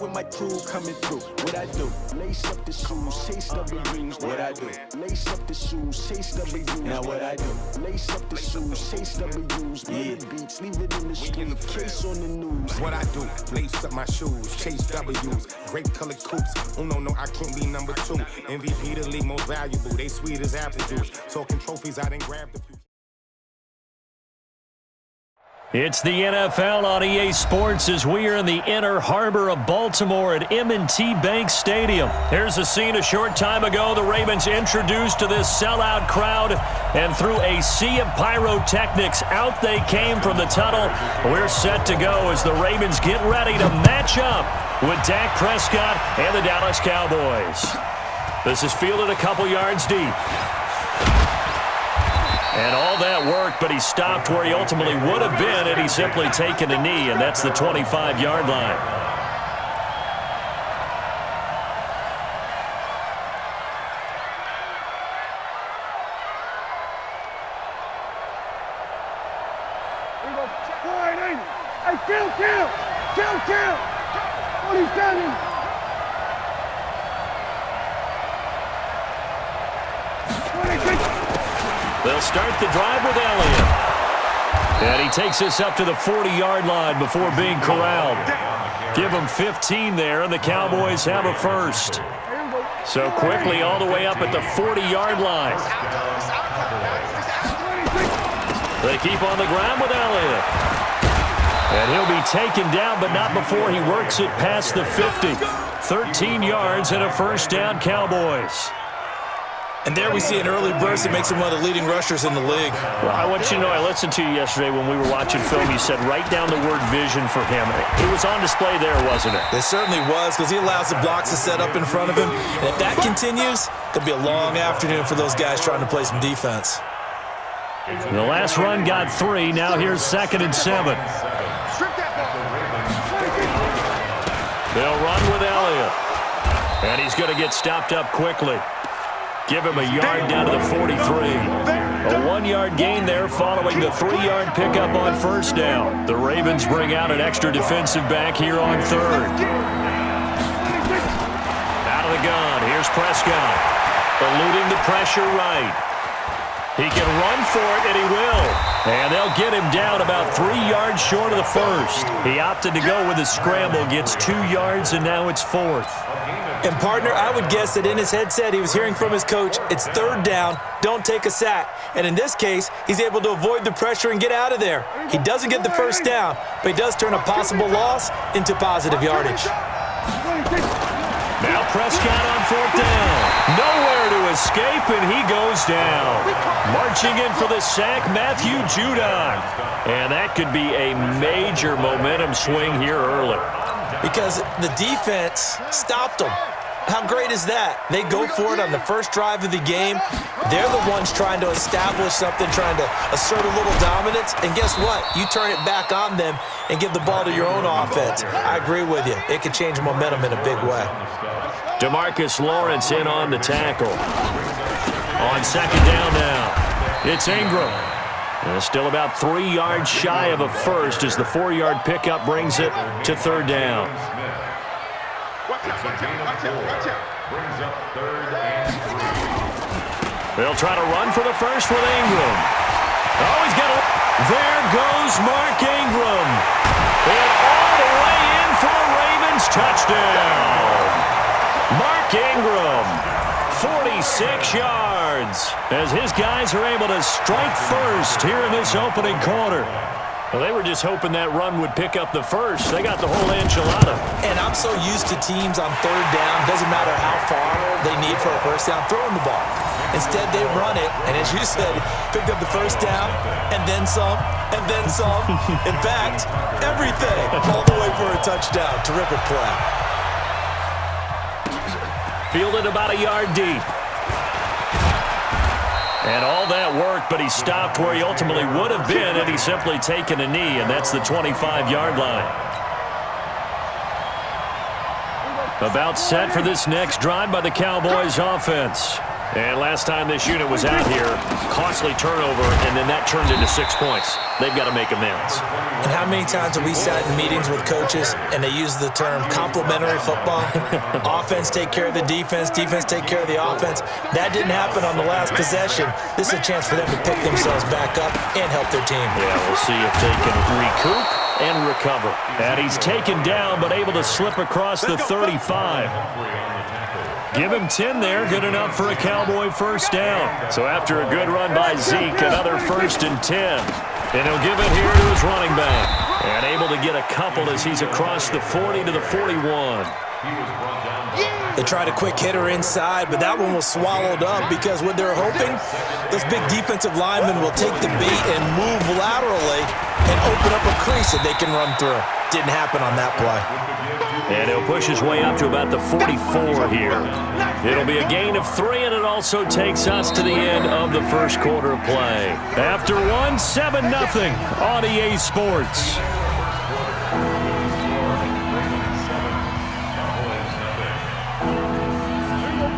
with my crew coming through. What I do? Lace up the shoes, chase W's. What I do? Lace up the shoes, chase W's. Now what I do? Lace up the shoes, chase W's. Million beats, leave it in the street, case on the news. What I do? Lace up my shoes, chase W's. Great colored coops. Oh no, I can't be number 2. MVP the league, most valuable. They sweet as apple juice. Talking trophies, I done grabbed a few. It's the NFL on EA Sports as we are in the inner harbor of Baltimore at M&T Bank Stadium. Here's a scene a short time ago. The Ravens introduced to this sellout crowd, and through a sea of pyrotechnics, out they came from the tunnel. We're set to go as the Ravens get ready to match up with Dak Prescott and the Dallas Cowboys. This is fielded a couple yards deep. And all that worked, but he stopped where he ultimately would have been had he simply taken a knee, and that's the 25-yard line. Hey, kill! 47! They'll start the drive with Elliott. And he takes this up to the 40-yard line before being corralled. Give him 15 there, and the Cowboys have a first. So quickly all the way up at the 40-yard line. They keep on the ground with Elliott. And he'll be taken down, but not before he works it past the 50. 13 yards and a first down, Cowboys. And there we see an early burst that makes him one of the leading rushers in the league. Well, I want you to know, I listened to you yesterday when we were watching film. You said write down the word vision for him. It was on display there, wasn't it? It certainly was, because he allows the blocks to set up in front of him. And if that continues, it'll be a long afternoon for those guys trying to play some defense. The last run got 3. Now here's 2nd and 7. They'll run with Elliott. And he's going to get stopped up quickly. Give him a yard down to the 43. A 1-yard gain there following the 3-yard pickup on first down. The Ravens bring out an extra defensive back here on 3rd. Out of the gun. Here's Prescott. Eluding the pressure right. He can run for it, and he will. And they'll get him down about 3 yards short of the first. He opted to go with a scramble, gets 2 yards, and now it's 4th. And, partner, I would guess that in his headset he was hearing from his coach, it's 3rd down, don't take a sack. And in this case, he's able to avoid the pressure and get out of there. He doesn't get the first down, but he does turn a possible loss into positive yardage. Now Prescott on 4th down. Nowhere to escape, and he goes down. Marching in for the sack, Matthew Judon. And that could be a major momentum swing here early. Because the defense stopped them. How great is that? They go for it on the first drive of the game. They're the ones trying to establish something, trying to assert a little dominance. And guess what? You turn it back on them and give the ball to your own offense. I agree with you. It can change momentum in a big way. DeMarcus Lawrence in on the tackle. On 2nd down now, it's Ingram. And still about 3 yards shy of a first as the 4-yard pickup brings it to 3rd down. They'll try to run for the first with Ingram. Oh, he's got a... There goes Mark Ingram. And all the way in for a Ravens touchdown. Mark Ingram, 46 yards, as his guys are able to strike first here in this opening quarter. Well, they were just hoping that run would pick up the first. They got the whole enchilada. And I'm so used to teams on 3rd down, doesn't matter how far they need for a first down, throwing the ball. Instead, they run it, and as you said, picked up the first down, and then some, and then some. In fact, everything, all the way for a touchdown. Terrific play. Fielded about a yard deep. And all that worked, but he stopped where he ultimately would have been had he simply taken a knee, and that's the 25-yard line. About set for this next drive by the Cowboys offense. And last time this unit was out here, costly turnover, and then that turned into 6 points. They've got to make amends. And how many times have we sat in meetings with coaches and they use the term complementary football? Offense take care of the defense, defense take care of the offense. That didn't happen on the last possession. This is a chance for them to pick themselves back up and help their team. Yeah, we'll see if they can recoup and recover. And he's taken down but able to slip across the 35. Give him 10 there, good enough for a Cowboy first down. So after a good run by Zeke, another 1st and 10. And he'll give it here to his running back. And able to get a couple as he's across the 40 to the 41. They tried a quick hitter inside, but that one was swallowed up because what they're hoping, those big defensive linemen will take the bait and move laterally and open up a crease that they can run through. Didn't happen on that play. And he'll push his way up to about the 44 here. It'll be a gain of 3, and it also takes us to the end of the first quarter of play. After 1, 7-0 on EA Sports.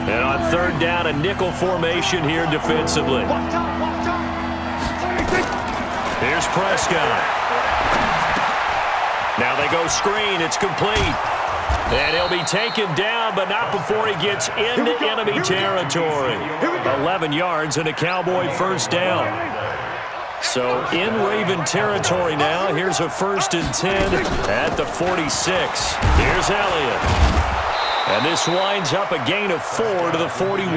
And on 3rd down, a nickel formation here defensively. Here's Prescott. Now they go screen. It's complete. And he'll be taken down, but not before he gets into enemy territory. 11 yards and a Cowboy first down. So in Raven territory now. Here's a 1st and 10 at the 46. Here's Elliott. And this winds up a gain of 4 to the 41.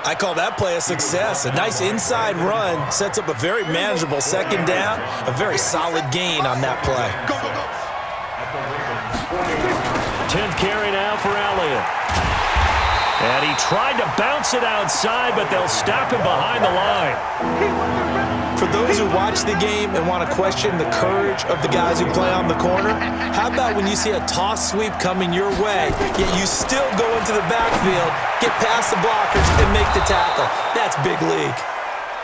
I call that play a success. A nice inside run sets up a very manageable 2nd down. A very solid gain on that play. 10th carry now for Elliott. And he tried to bounce it outside, but they'll stop him behind the line. For those who watch the game and want to question the courage of the guys who play on the corner, how about when you see a toss sweep coming your way, yet you still go into the backfield, get past the blockers, and make the tackle? That's big league.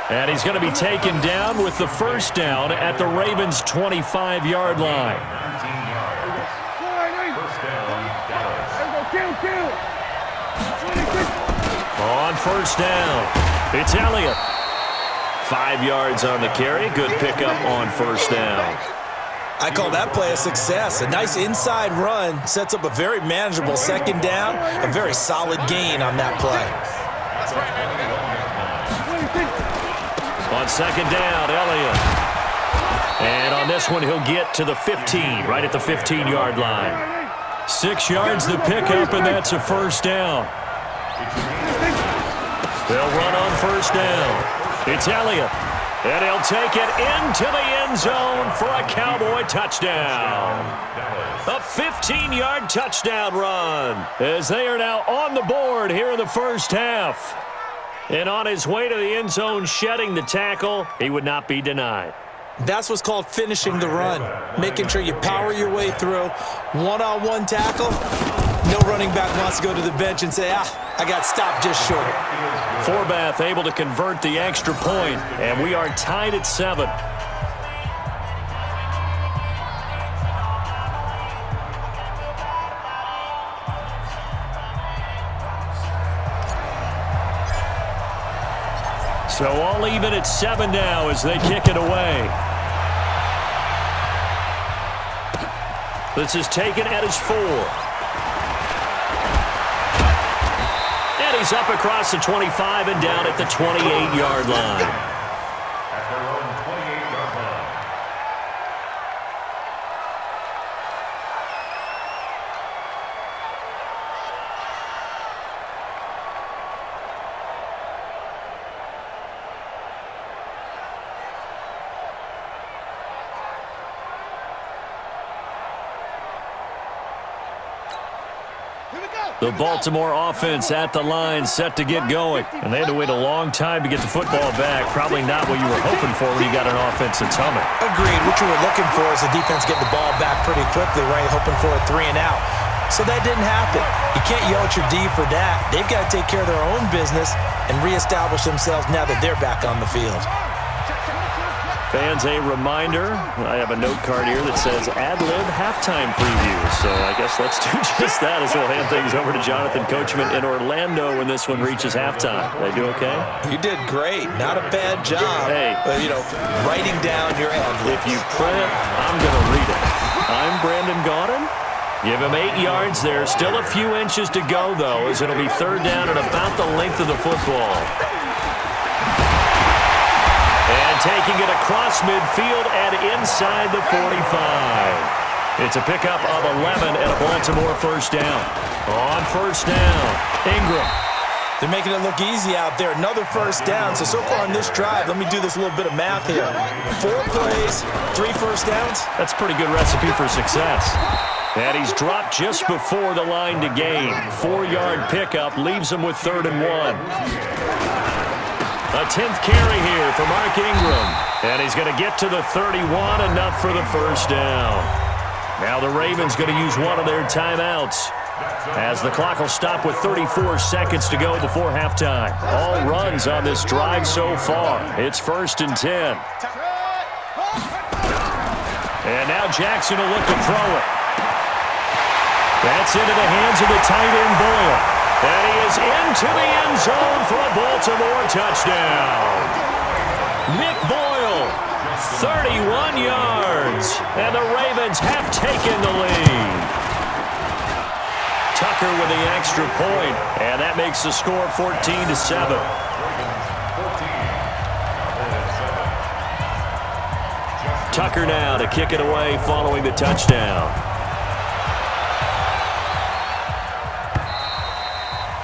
And he's going to be taken down with the first down at the Ravens' 25-yard line. On first down, it's Elliott. 5 yards on the carry. Good pickup on first down. I call that play a success. A nice inside run sets up a very manageable 2nd down. A very solid gain on that play. On 2nd down, Elliott. And on this one, he'll get to the 15, right at the 15-yard line. 6 yards the pickup, and that's a first down. They'll run on first down. It's Elliott. And he'll take it into the end zone for a Cowboy touchdown. A 15-yard touchdown run as they are now on the board here in the first half. And on his way to the end zone, shedding the tackle, he would not be denied. That's what's called finishing the run, making sure you power your way through. One-on-one tackle, no running back wants to go to the bench and say, I got stopped just short. Forbath able to convert the extra point, and we are tied at 7. So all even at 7 now as they kick it away. This is taken at his 4. And he's up across the 25 and down at the 28-yard line. At their own 28-yard line. The Baltimore offense at the line, set to get going. And they had to wait a long time to get the football back. Probably not what you were hoping for when you got an offense that's humming. Agreed. What you were looking for is the defense get the ball back pretty quickly, right? Hoping for a 3 and out. So that didn't happen. You can't yell at your D for that. They've got to take care of their own business and reestablish themselves now that they're back on the field. Fans, a reminder, I have a note card here that says ad-lib halftime preview. So I guess let's do just that as we'll hand things over to Jonathan Coachman in Orlando when this one reaches halftime. Did I do okay? You did great. Not a bad job. Hey. Writing down your ad-libs. If you print, I'm going to read it. I'm Brandon Gaudin. Give him 8 yards there. Still a few inches to go, though, as it'll be third down at about the length of the football. And taking it across midfield and inside the 45. It's a pickup of 11 and a Baltimore first down. On first down, Ingram. They're making it look easy out there. Another first down. So far on this drive, let me do this little bit of math here. 4 plays, 3 first downs. That's a pretty good recipe for success. And he's dropped just before the line to gain. 4-yard pickup leaves him with 3rd and 1. A 10th carry here for Mark Ingram. And he's going to get to the 31, enough for the first down. Now the Ravens going to use one of their timeouts, as the clock will stop with 34 seconds to go before halftime. All runs on this drive so far. It's 1st and 10. And now Jackson will look to throw it. That's into the hands of the tight end Boyle. And he is into the end zone for a Baltimore touchdown. Nick Boyle, 31 yards. And the Ravens have taken the lead. Tucker with the extra point, and that makes the score 14-7. Tucker now to kick it away following the touchdown.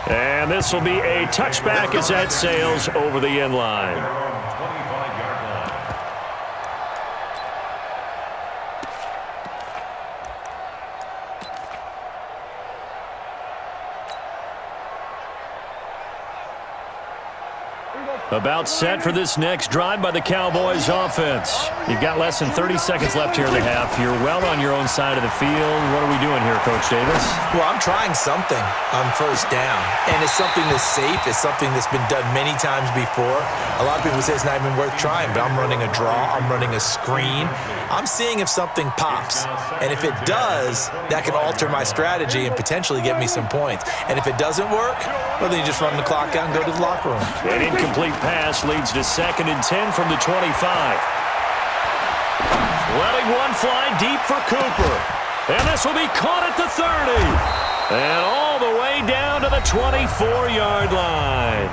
And this will be a touchback as that sails over the end line. About set for this next drive by the Cowboys offense. You've got less than 30 seconds left here in the half. You're well on your own side of the field. What are we doing here, Coach Davis? Well, I'm trying something on first down. And it's something that's safe. It's something that's been done many times before. A lot of people say it's not even worth trying, but I'm running a draw. I'm running a screen. I'm seeing if something pops. And if it does, that can alter my strategy and potentially get me some points. And if it doesn't work, well, then you just run the clock out and go to the locker room. An incomplete pass leads to 2nd and 10 from the 25. Letting one fly deep for Cooper. And this will be caught at the 30. And all the way down to the 24-yard line.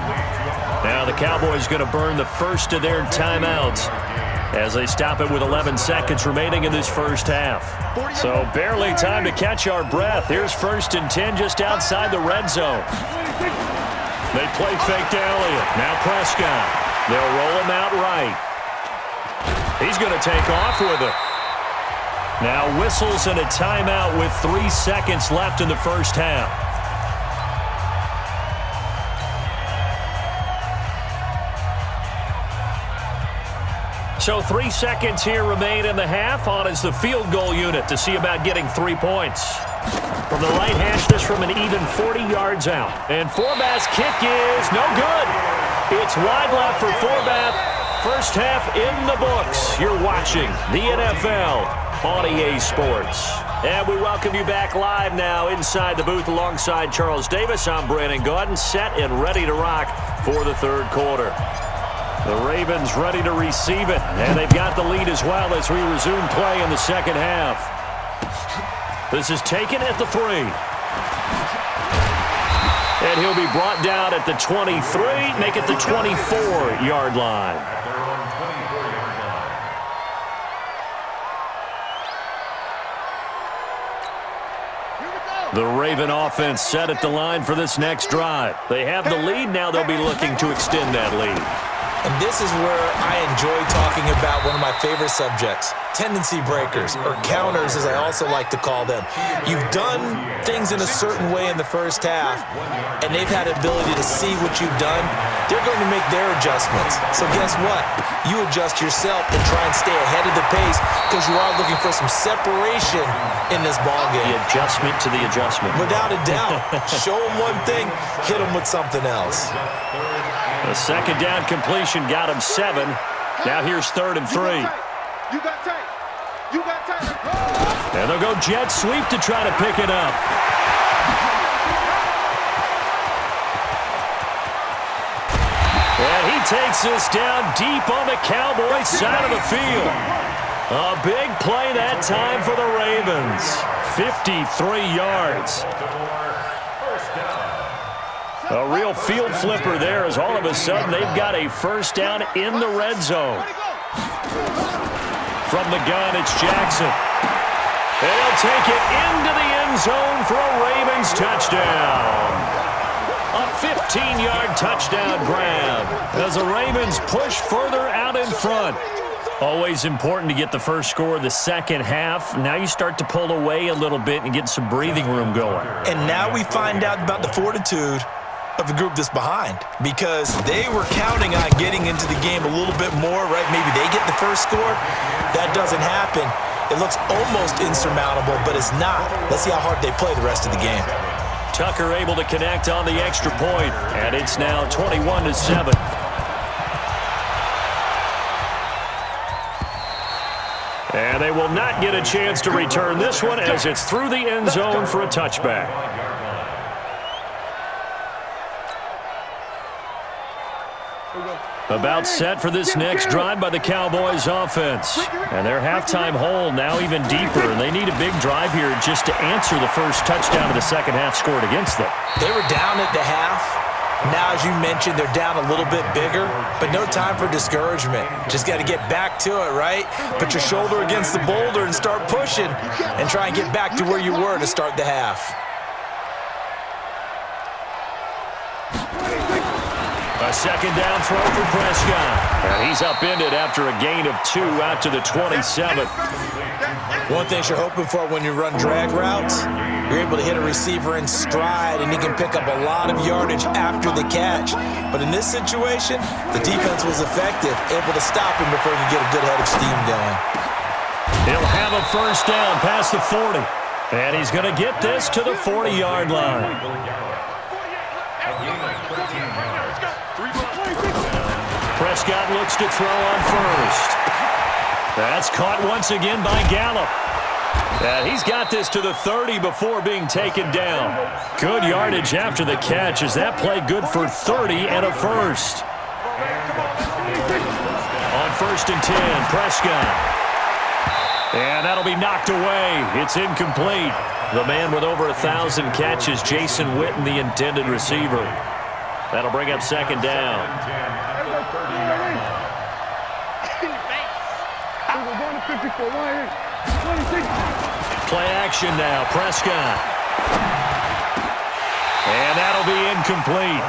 Now the Cowboys going to burn the first of their timeouts as they stop it with 11 seconds remaining in this first half. So barely time to catch our breath. Here's 1st and 10 just outside the red zone. They play fake to Elliott. Now Prescott. They'll roll him out right. He's going to take off with it. Now whistles and a timeout with 3 seconds left in the first half. So 3 seconds here remain in the half. On is the field goal unit to see about getting 3 points. From the right hash, this from an even 40 yards out. And Forbath's kick is no good. It's wide left for Forbath. First half in the books. You're watching the NFL on EA Sports. And we welcome you back live now inside the booth alongside Charles Davis. I'm Brandon Gaudin, set and ready to rock for the third quarter. The Ravens ready to receive it, and they've got the lead as well as we resume play in the second half. This is taken at the 3. And he'll be brought down at the 23, make it the 24-yard line. The Raven offense set at the line for this next drive. They have the lead, now they'll be looking to extend that lead. And this is where I enjoy talking about one of my favorite subjects, tendency breakers, or counters as I also like to call them. You've done things in a certain way in the first half, and they've had the ability to see what you've done. They're going to make their adjustments. So guess what? You adjust yourself and try and stay ahead of the pace because you are looking for some separation in this ballgame. The adjustment to the adjustment. Without a doubt. Show them one thing, hit them with something else. The second down completion got him 7. Now here's 3rd and 3. You got tight. You got tight. And they'll go jet sweep to try to pick it up. And he takes this down deep on the Cowboys side of the field. A big play that time for the Ravens. 53 yards. A real field flipper there as all of a sudden they've got a first down in the red zone. From the gun, it's Jackson. They'll take it into the end zone for a Ravens touchdown. A 15-yard touchdown grab as the Ravens push further out in front. Always important to get the first score of the second half. Now you start to pull away a little bit and get some breathing room going. And now we find out about the fortitude of the group that's behind, because they were counting on getting into the game a little bit more, right? Maybe they get the first score. That doesn't happen. It looks almost insurmountable, but it's not. Let's see how hard they play the rest of the game. Tucker able to connect on the extra point, and it's now 21-7. And they will not get a chance to return this one as it's through the end zone for a touchback. About set for this next drive by the Cowboys offense. And their halftime hole now even deeper, and they need a big drive here just to answer the first touchdown of the second half scored against them. They were down at the half. Now, as you mentioned, they're down a little bit bigger, but no time for discouragement. Just got to get back to it, right? Put your shoulder against the boulder and start pushing and try and get back to where you were to start the half. A second down throw for Prescott. And he's upended after a gain of 2 out to the 27. One thing you're hoping for when you run drag routes, you're able to hit a receiver in stride, and he can pick up a lot of yardage after the catch. But in this situation, the defense was effective, able to stop him before he could get a good head of steam going. He'll have a first down past the 40. And he's going to get this to the 40-yard line. Prescott looks to throw on first. That's caught once again by Gallup. And he's got this to the 30 before being taken down. Good yardage after the catch as that play good for 30 and a first. On 1st and 10, Prescott. And that'll be knocked away. It's incomplete. The man with over 1,000 catches, Jason Witten, the intended receiver. That'll bring up second down. Play action now, Prescott. And that'll be incomplete.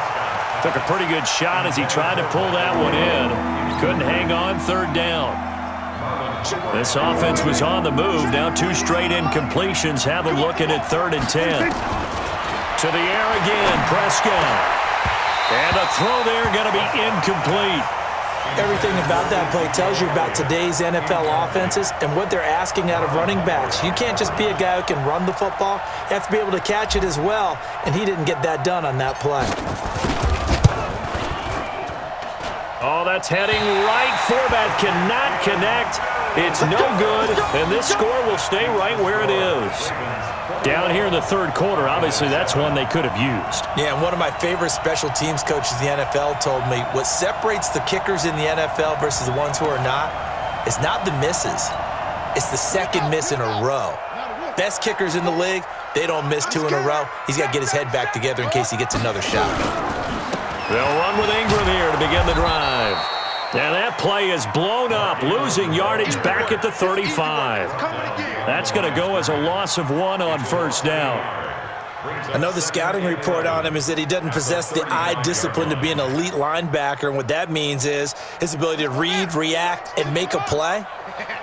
Took a pretty good shot as he tried to pull that one in. Couldn't hang on, 3rd down. This offense was on the move. Now 2 straight incompletions have them looking at 3rd and 10. To the air again, Prescott. And the throw there going to be incomplete. Everything about that play tells you about today's NFL offenses and what they're asking out of running backs. You can't just be a guy who can run the football. You have to be able to catch it as well, and he didn't get that done on that play. Oh, that's heading right for that. Cannot connect. It's no good, and this score will stay right where it is. Down here in the 3rd quarter, obviously that's one they could have used. Yeah, and one of my favorite special teams coaches in the NFL told me what separates the kickers in the NFL versus the ones who are not is not the misses. It's the second miss in a row. Best kickers in the league, they don't miss 2 in a row. He's got to get his head back together in case he gets another shot. They'll run with Ingram here to begin the drive. And that play is blown up, losing yardage back at the 35. That's going to go as a loss of 1 on 1st down. I know the scouting report on him is that he doesn't possess the eye discipline to be an elite linebacker, and what that means is his ability to read, react, and make a play.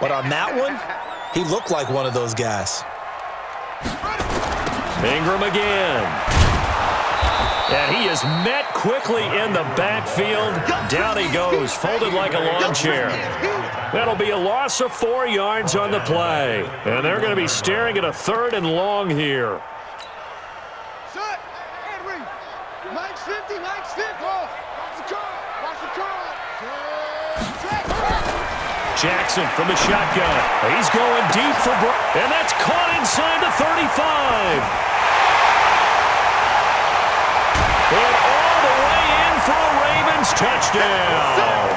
But on that one, he looked like one of those guys. Ingram again. And he is met quickly in the backfield. Down he goes, folded like a lawn chair. That'll be a loss of 4 yards on the play. And they're going to be staring at a 3rd and long here. Shut. Henry. Mike's 50. Mike's 50. Watch the curl. Watch the curl. Jackson from the shotgun. He's going deep for and that's caught inside the 35. And all the way in for a Ravens touchdown.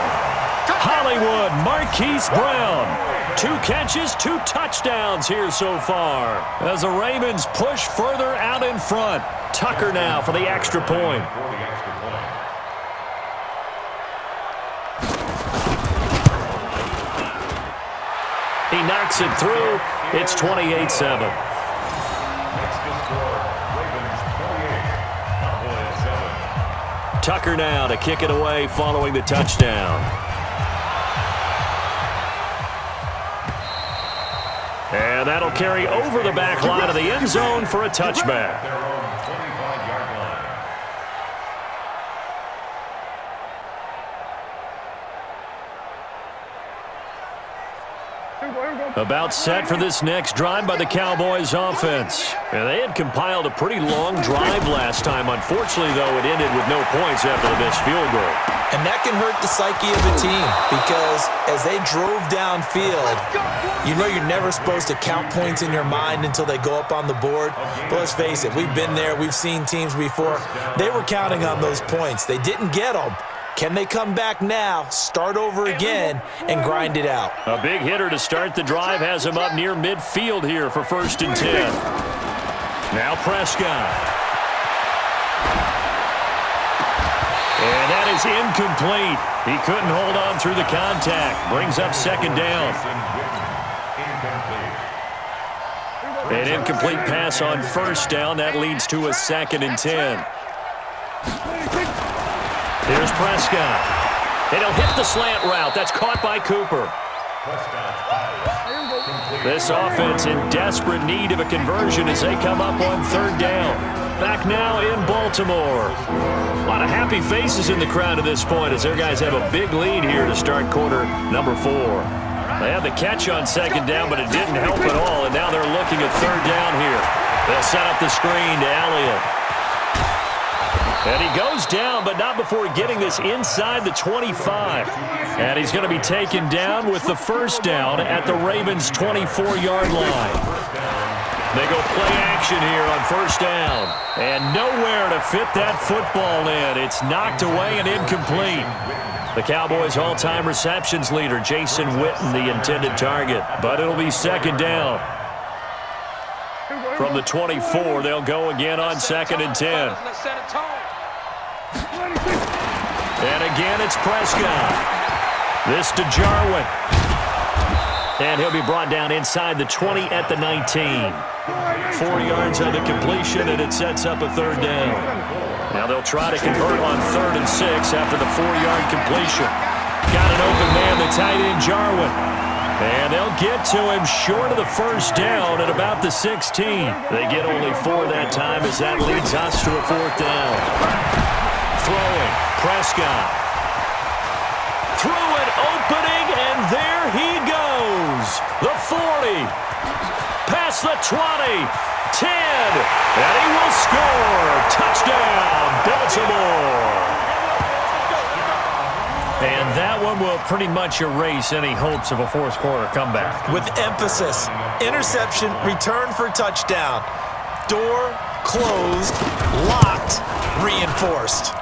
Hollywood Marquise Brown. 2 catches, 2 touchdowns here so far. As the Ravens push further out in front. Tucker now for the extra point. He knocks it through. It's 28-7. Tucker now to kick it away following the touchdown. And that'll carry over the back line of the end zone for a touchback. About set for this next drive by the Cowboys offense. And they had compiled a pretty long drive last time. Unfortunately, though, it ended with no points after the missed field goal. And that can hurt the psyche of a team because as they drove downfield, you know you're never supposed to count points in your mind until they go up on the board. But let's face it, we've been there. We've seen teams before. They were counting on those points. They didn't get them. Can they come back now, start over again, and grind it out? A big hitter to start the drive has him up near midfield here for 1st and 10. Now Prescott. And that is incomplete. He couldn't hold on through the contact. Brings up 2nd down. An incomplete pass on 1st down. That leads to a 2nd and 10. Here's Prescott. And he'll hit the slant route. That's caught by Cooper. This offense in desperate need of a conversion as they come up on 3rd down. Back now in Baltimore. A lot of happy faces in the crowd at this point as their guys have a big lead here to start quarter number 4. They had the catch on 2nd down, but it didn't help at all, and now they're looking at 3rd down here. They'll set up the screen to Elliott. And he goes down, but not before getting this inside the 25. And he's going to be taken down with the 1st down at the Ravens' 24-yard line. They go play action here on 1st down. And nowhere to fit that football in. It's knocked away and incomplete. The Cowboys' all-time receptions leader, Jason Witten, the intended target. But it'll be 2nd down. From the 24, they'll go again on 2nd and 10. And again, it's Prescott. This to Jarwin. And he'll be brought down inside the 20 at the 19. 4 yards on the completion, and it sets up a 3rd down. Now they'll try to convert on 3rd and 6 after the 4-yard completion. Got an open man, the tight end, Jarwin. And they'll get to him short of the 1st down at about the 16. They get only 4 that time as that leads us to a 4th down. Throwing, Prescott. Threw it, opening, and there he goes. The 40. Past the 20. 10. And he will score. Touchdown, Baltimore. And that one will pretty much erase any hopes of a 4th quarter comeback. With emphasis, interception, return for touchdown. Door closed, locked, reinforced.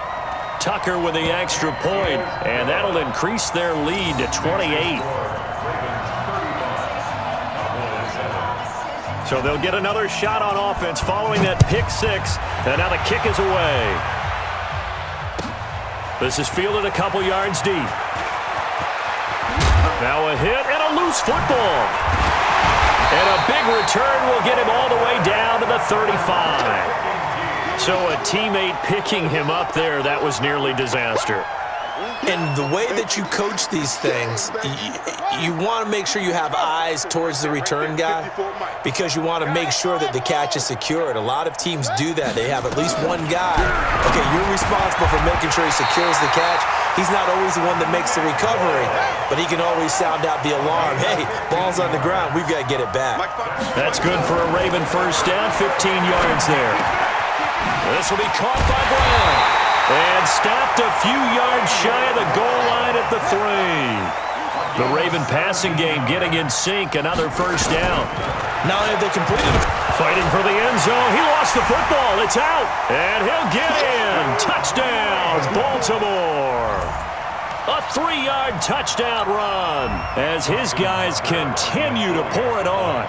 Tucker with the extra point, and that'll increase their lead to 28. So they'll get another shot on offense following that pick 6, and now the kick is away. This is fielded a couple yards deep. Now a hit and a loose football. And a big return will get him all the way down to the 35. So a teammate picking him up there, that was nearly disaster. And the way that you coach these things, you want to make sure you have eyes towards the return guy because you want to make sure that the catch is secured. A lot of teams do that. They have at least one guy. Okay, you're responsible for making sure he secures the catch. He's not always the one that makes the recovery, but he can always sound out the alarm. Hey, ball's on the ground. We've got to get it back. That's good for a Raven 1st down, 15 yards there. This will be caught by Brown. And stopped a few yards shy of the goal line at the 3. The Raven passing game getting in sync. Another first down. Not only have they completed it. Fighting for the end zone. He lost the football. It's out. And he'll get in. Touchdown, Baltimore. A 3-yard touchdown run as his guys continue to pour it on.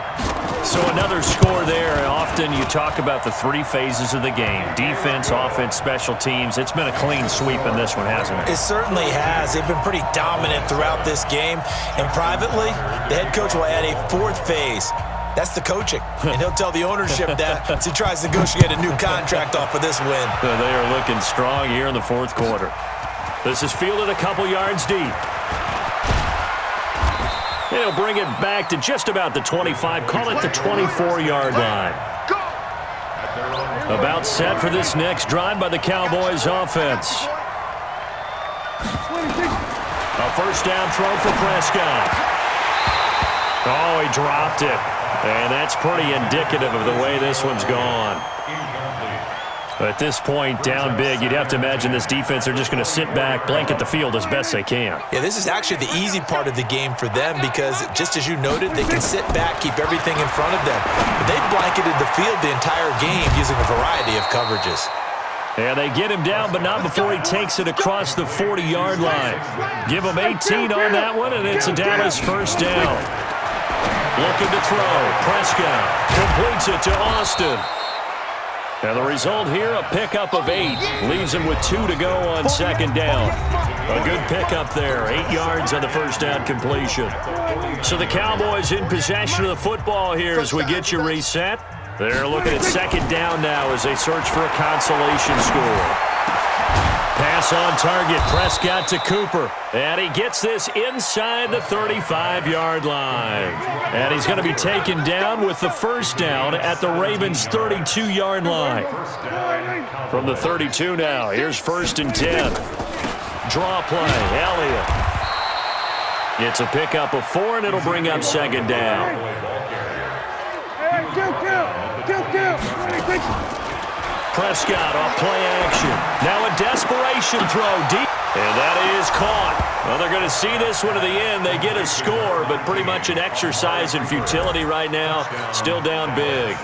So another score there. Often you talk about the 3 phases of the game. Defense, offense, special teams. It's been a clean sweep in this one, hasn't it? It certainly has. They've been pretty dominant throughout this game. And privately, the head coach will add a 4th phase. That's the coaching. And he'll tell the ownership that as he tries to negotiate a new contract off of this win. They are looking strong here in the 4th quarter. This is fielded a couple yards deep. He'll bring it back to just about the 25. Call it the 24-yard line. About set for this next drive by the Cowboys offense. A first down throw for Prescott. Oh, he dropped it. And that's pretty indicative of the way this one's gone. At this point, down big, you'd have to imagine this defense are just going to sit back, blanket the field as best they can. Yeah, this is actually the easy part of the game for them because, just as you noted, they can sit back, keep everything in front of them. But they've blanketed the field the entire game using a variety of coverages. Yeah, they get him down, but not before he takes it across the 40-yard line. Give him 18 on that one, and it's a Dallas first down. Looking to throw. Prescott completes it to Austin. And the result here, a pickup of 8. Leaves him with 2 to go on second down. A good pickup there. 8 yards on the first down completion. So the Cowboys in possession of the football here as we get you reset. They're looking at second down now as they search for a consolation score. Pass on target. Prescott to Cooper. And he gets this inside the 35-yard line. And he's going to be taken down with the first down at the Ravens' 32-yard line. From the 32 now, here's 1st and 10. Draw play, Elliott. It's a pickup of 4, and it'll bring up second down. Prescott off play action. Now a desperation throw deep. And that is caught. Well, they're going to see this one to the end. They get a score, but pretty much an exercise in futility right now. Still down big.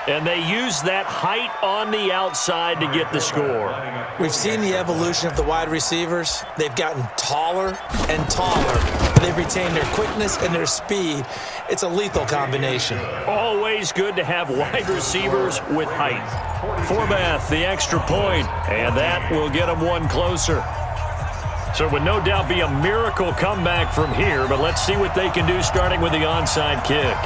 And they use that height on the outside to get the score. We've seen the evolution of the wide receivers. They've gotten taller and taller. But they've retained their quickness and their speed. It's a lethal combination. Always good to have wide receivers with height. Forbath, the extra point, and that will get them one closer. So it would no doubt be a miracle comeback from here, but let's see what they can do starting with the onside kick.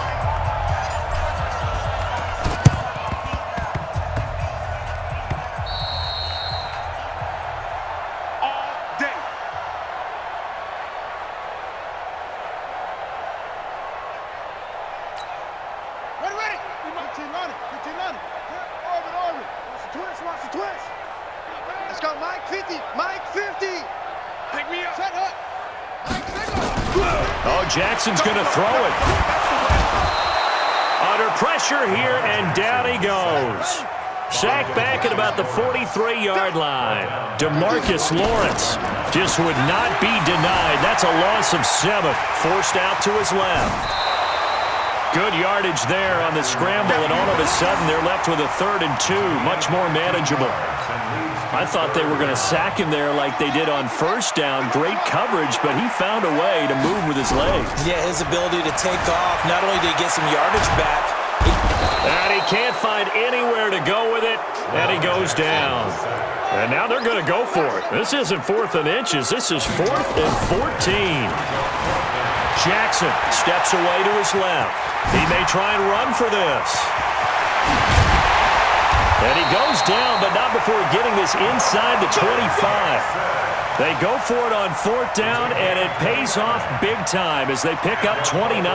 Jackson's going to throw it. Under pressure here, and down he goes. Sacked back at about the 43-yard line. DeMarcus Lawrence just would not be denied. That's a loss of 7. Forced out to his left. Good yardage there on the scramble, and all of a sudden they're left with a 3rd and 2. Much more manageable. I thought they were going to sack him there like they did on first down. Great coverage, but he found a way to move with his legs. Yeah, his ability to take off. Not only did he get some yardage back. And he can't find anywhere to go with it, and he goes down. And now they're going to go for it. This isn't 4th and inches. This is 4th and 14. Jackson steps away to his left. He may try and run for this. And he goes down, but not before getting this inside the 25. They go for it on 4th down, and it pays off big time as they pick up 29.